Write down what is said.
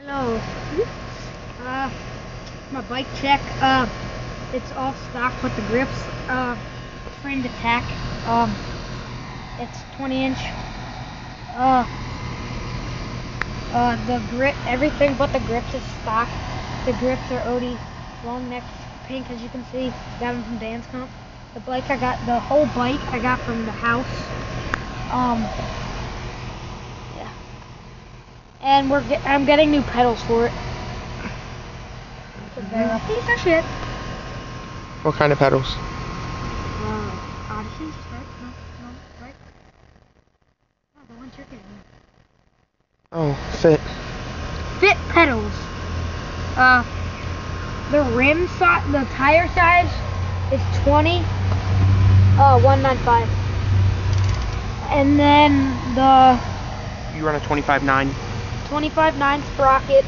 Hello. My bike check. It's all stock with the grips. Framed attack. It's 20-inch. The grip, everything but the grips is stock. The grips are Odie long neck pink, as you can see. Got them from Dan's Comp. The bike the whole bike I got from the house. Yeah. And I'm getting new pedals for it. Piece of shit. What kind of pedals? Odyssey, right? No, right? Oh, the ones you're getting. Oh, Fit. Fit pedals. The rim size, the tire size is 195. And then the You run a 25.9. 25.9 sprocket.